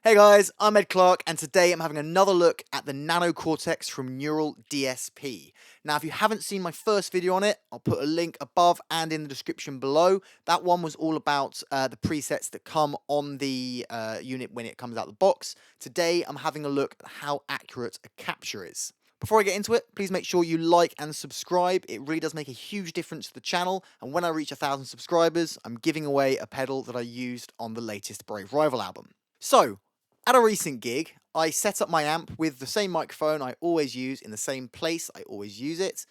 Hey guys, I'm Clarke, and today I'm having another look at the Nano Cortex from Neural DSP. Now, if you haven't seen my first video on it, I'll put a link above and in the description below. That one was all about the presets that come on the unit when it comes out of the box. Today, I'm having a look at how accurate a capture is. Before I get into it, please make sure you like and subscribe. It really does make a huge difference to the channel, and when I reach 1,000 subscribers, I'm giving away a pedal that I used on the latest Brave Rival album. So, at a recent gig, I set up my amp with the same microphone I always use in the same place I always use it,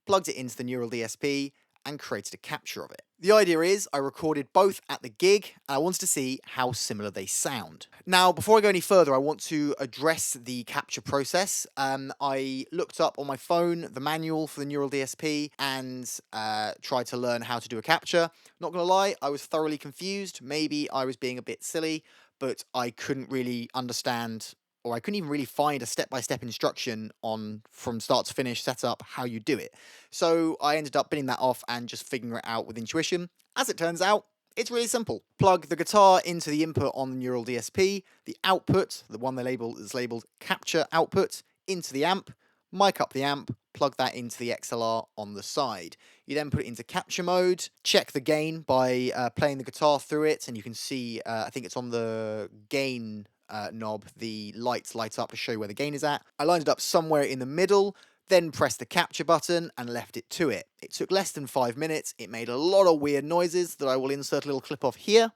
plugged it into the Neural DSP, and created a capture of it. The idea is I recorded both at the gig, and I wanted to see how similar they sound. Now, before I go any further, I want to address the capture process. I looked up on my phone the manual for the Neural DSP and tried to learn how to do a capture. Not gonna lie, I was thoroughly confused. Maybe I was being a bit silly, but I couldn't really understand, or I couldn't even really find a step-by-step instruction on, from start to finish, setup, how you do it. So I ended up binning that off and just figuring it out with intuition. As it turns out, it's really simple. Plug the guitar into the input on the Neural DSP, the output, the one that's labeled capture output, into the amp, mic up the amp, plug that into the XLR on the side. You then put it into capture mode, check the gain by playing the guitar through it, and you can see, I think it's on the gain knob, the lights light up to show you where the gain is at. I lined it up somewhere in the middle, then pressed the capture button and left it to it. It took less than 5 minutes, it made a lot of weird noises that I will insert a little clip of here.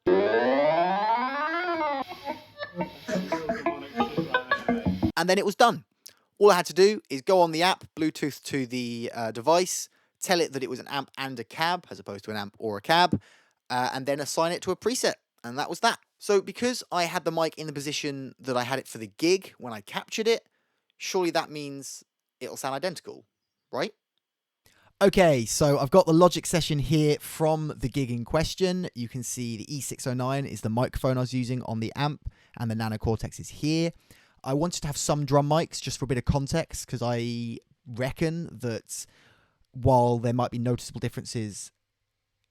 And then it was done. All I had to do is go on the app, Bluetooth to the device, tell it that it was an amp and a cab, as opposed to an amp or a cab, and then assign it to a preset, and that was that. So because I had the mic in the position that I had it for the gig when I captured it, surely that means it'll sound identical, right? Okay, so I've got the Logic session here from the gig in question. You can see the E609 is the microphone I was using on the amp, and the Nano Cortex is here. I wanted to have some drum mics just for a bit of context, because I reckon that while there might be noticeable differences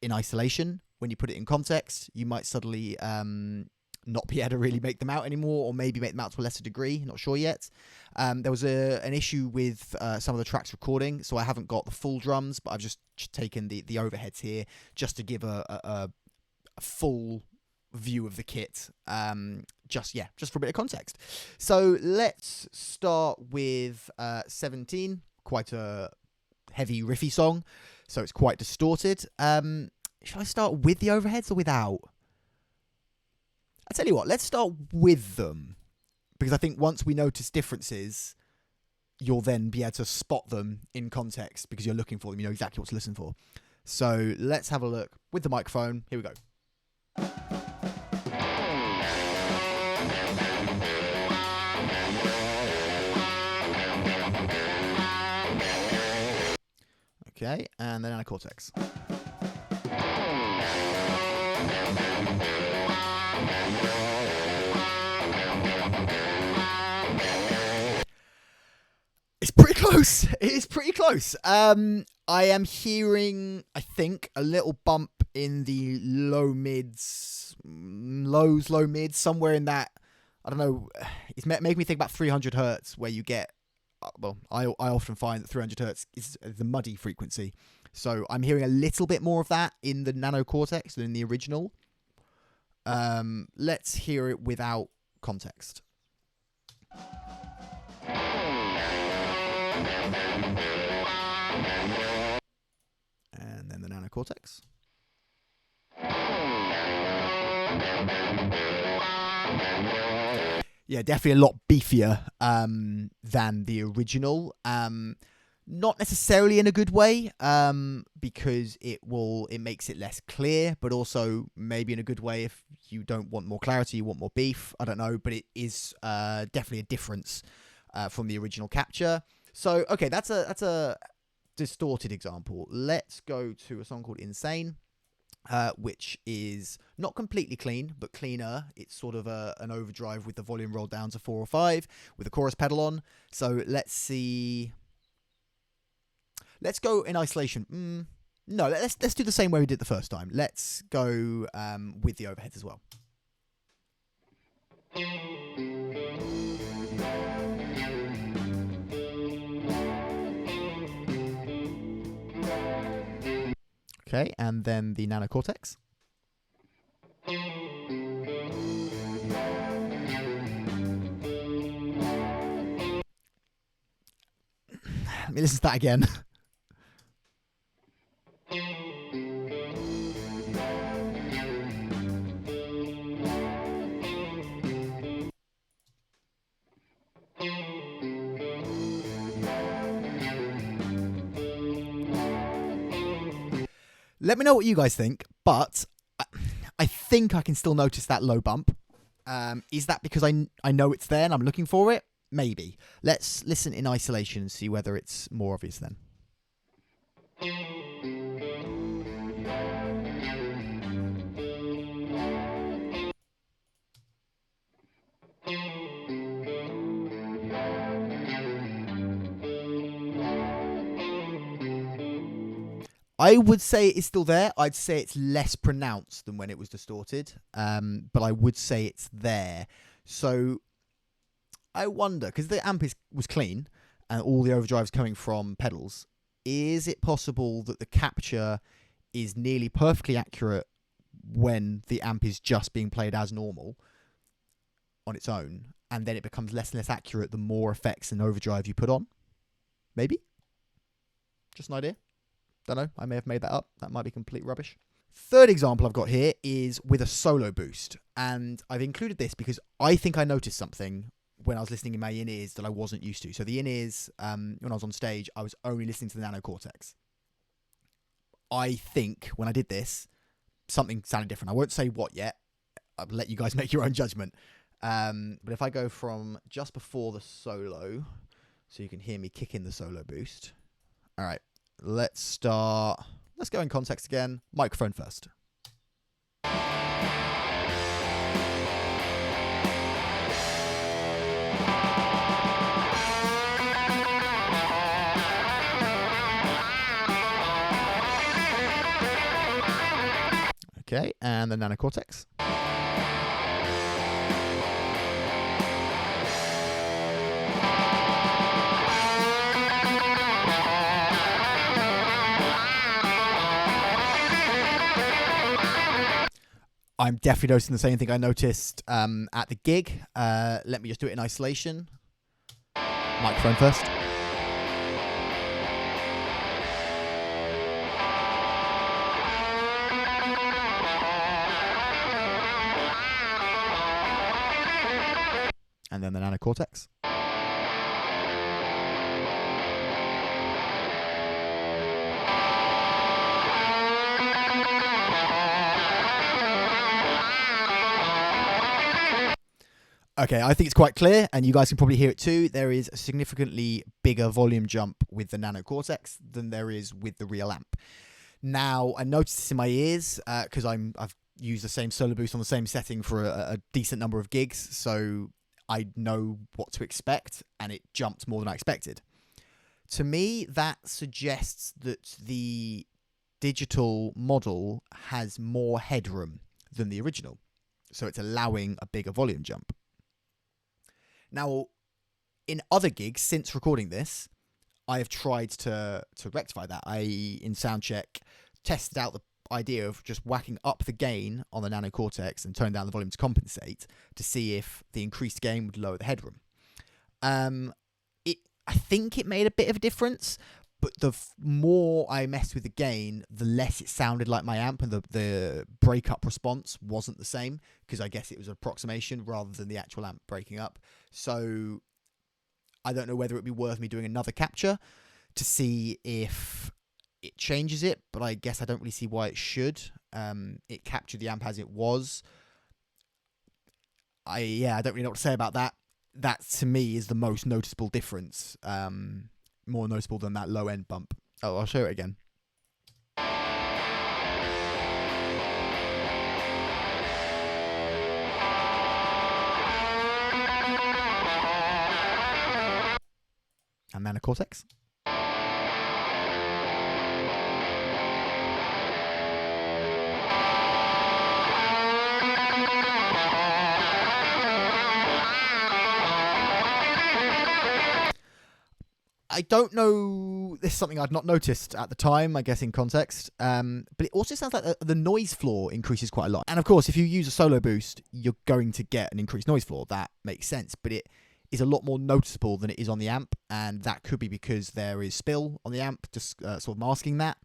in isolation, when you put it in context, you might suddenly not be able to really make them out anymore, or maybe make them out to a lesser degree, not sure yet. There was an issue with some of the tracks recording, so I haven't got the full drums, but I've just taken the overheads here just to give a full view of the kit, just for a bit of context. So let's start with 17, quite a heavy riffy song, so it's quite distorted. Should I start with the overheads or without? I tell you what, let's start with them, because I think once we notice differences, you'll then be able to spot them in context because you're looking for them, you know exactly what to listen for. So let's have a look with the microphone. Here we go. Okay, and then Nano Cortex. It's pretty close. It is pretty close. I am hearing, I think, a little bump in the low mids, low mids, somewhere in that. I don't know. It's making me think about 300 hertz, where you get, well, I often find that 300 hertz is the muddy frequency. So I'm hearing a little bit more of that in the Nano Cortex than in the original. Let's hear it without context. And then the Nano Cortex. Yeah, definitely a lot beefier than the original. Not necessarily in a good way, because it makes it less clear, but also maybe in a good way if you don't want more clarity, you want more beef. I don't know, but it is definitely a difference from the original capture. So okay, that's a distorted example. Let's go to a song called Insane, which is not completely clean, but cleaner. It's sort of an overdrive with the volume rolled down to 4 or 5 with a chorus pedal on. So let's see. Let's go in isolation. No, let's do the same way we did the first time. Let's go with the overheads as well. Okay, and then the Nano Cortex. Let me listen to that again. Let me know what you guys think, but I think I can still notice that low bump. Is that because I know it's there and I'm looking for it? Maybe. Let's listen in isolation and see whether it's more obvious then. I would say it is still there. I'd say it's less pronounced than when it was distorted, but I would say it's there. So I wonder, because the amp was clean and all the overdrive's coming from pedals, is it possible that the capture is nearly perfectly accurate when the amp is just being played as normal on its own, and then it becomes less and less accurate the more effects and overdrive you put on? Maybe? Just an idea. Don't know. I may have made that up. That might be complete rubbish. Third example I've got here is with a solo boost. And I've included this because I think I noticed something when I was listening in my in-ears that I wasn't used to. So the in-ears, when I was on stage, I was only listening to the Nano Cortex. I think when I did this, something sounded different. I won't say what yet. I'll let you guys make your own judgment. But if I go from just before the solo, so you can hear me kick in the solo boost. All right. Let's go in context again. Microphone first. Okay, and the Nano Cortex. I'm definitely noticing the same thing I noticed at the gig. Let me just do it in isolation. Microphone first. And then the Nano Cortex. Okay, I think it's quite clear, and you guys can probably hear it too. There is a significantly bigger volume jump with the Nano Cortex than there is with the real amp. Now, I noticed this in my ears because I've used the same solo boost on the same setting for a decent number of gigs, so I know what to expect, and it jumped more than I expected. To me, that suggests that the digital model has more headroom than the original, so it's allowing a bigger volume jump. Now, in other gigs since recording this, I have tried to rectify that. In soundcheck, tested out the idea of just whacking up the gain on the Nano Cortex and turning down the volume to compensate to see if the increased gain would lower the headroom. I think it made a bit of a difference, but the more I messed with the gain, the less it sounded like my amp, and the breakup response wasn't the same, because I guess it was an approximation rather than the actual amp breaking up. So I don't know whether it'd be worth me doing another capture to see if it changes it, but I guess I don't really see why it should. It captured the amp as it was. I don't really know what to say about that. That, to me, is the most noticeable difference. More noticeable than that low-end bump. Oh, I'll show it again. And Nano Cortex. I don't know, this is something I'd not noticed at the time, I guess in context, but it also sounds like the noise floor increases quite a lot. And of course, if you use a solo boost, you're going to get an increased noise floor. That makes sense, but it is a lot more noticeable than it is on the amp, and that could be because there is spill on the amp, just sort of masking that.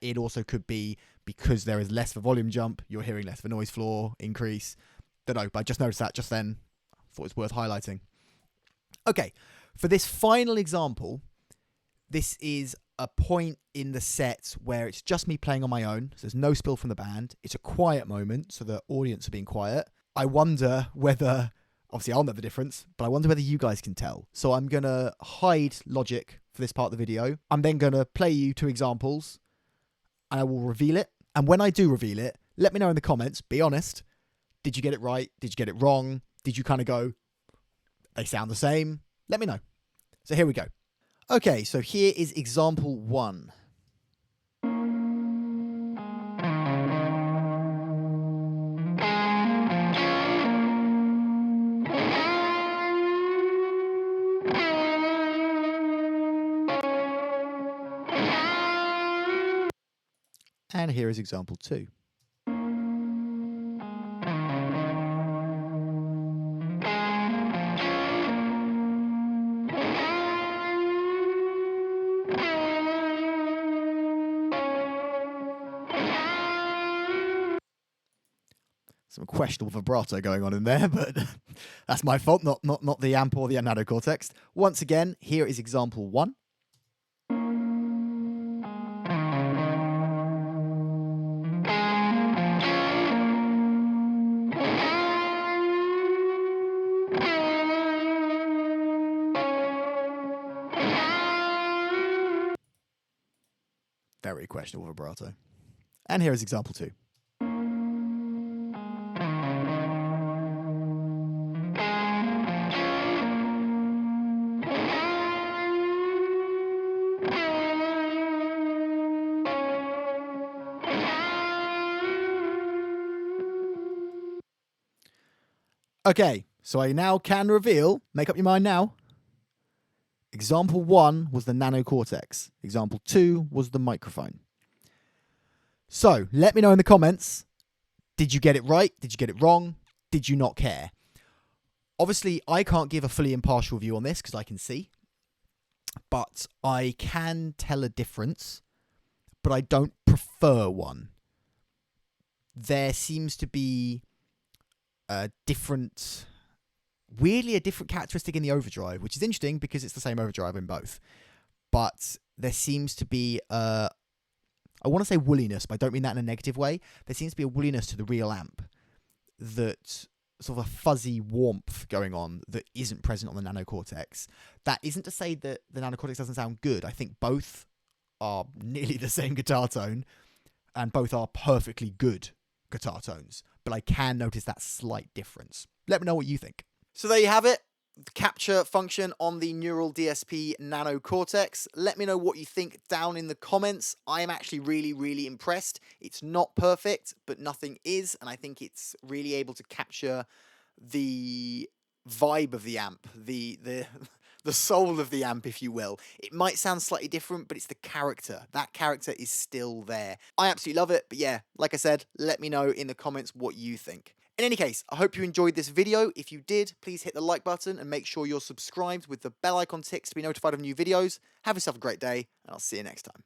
It also could be because there is less of a volume jump, you're hearing less of a noise floor increase. Don't know, but I just noticed that just then. Thought it was worth highlighting. Okay, for this final example, this is a point in the set where it's just me playing on my own, so there's no spill from the band. It's a quiet moment, so the audience are being quiet. I wonder whether, obviously I'll know the difference, but I wonder whether you guys can tell. So I'm going to hide logic for this part of the video. I'm then going to play you 2 examples, and I will reveal it. And when I do reveal it, let me know in the comments, be honest. Did you get it right? Did you get it wrong? Did you kind of go, they sound the same? Let me know. So here we go. Okay, so here is example 1. And here is example 2. Some questionable vibrato going on in there, but that's my fault, not the amp or the Nano Cortex. Once again, here is example 1. Very questionable vibrato. And here is example 2. Okay, so I now can reveal, make up your mind now. Example 1 was the Nano Cortex. Example 2 was the microphone. So, let me know in the comments, did you get it right? Did you get it wrong? Did you not care? Obviously, I can't give a fully impartial view on this because I can see. But I can tell a difference, but I don't prefer one. There seems to be weirdly a different characteristic in the Overdrive, which is interesting because it's the same Overdrive in both. But there seems to be I want to say woolliness, but I don't mean that in a negative way. There seems to be a woolliness to the real amp, that sort of a fuzzy warmth going on that isn't present on the Nano Cortex. That isn't to say that the Nano Cortex doesn't sound good. I think both are nearly the same guitar tone, and both are perfectly good guitar tones, but I can notice that slight difference. Let me know what you think. So there you have it, the capture function on the Neural DSP Nano Cortex. Let me know what you think down in the comments. I am actually really impressed. It's not perfect, but nothing is, and I think it's really able to capture the vibe of the amp, the soul of the amp, if you will. It might sound slightly different, but it's the character. That character is still there. I absolutely love it, but yeah, like I said, let me know in the comments what you think. In any case, I hope you enjoyed this video. If you did, please hit the like button and make sure you're subscribed with the bell icon ticked to be notified of new videos. Have yourself a great day, and I'll see you next time.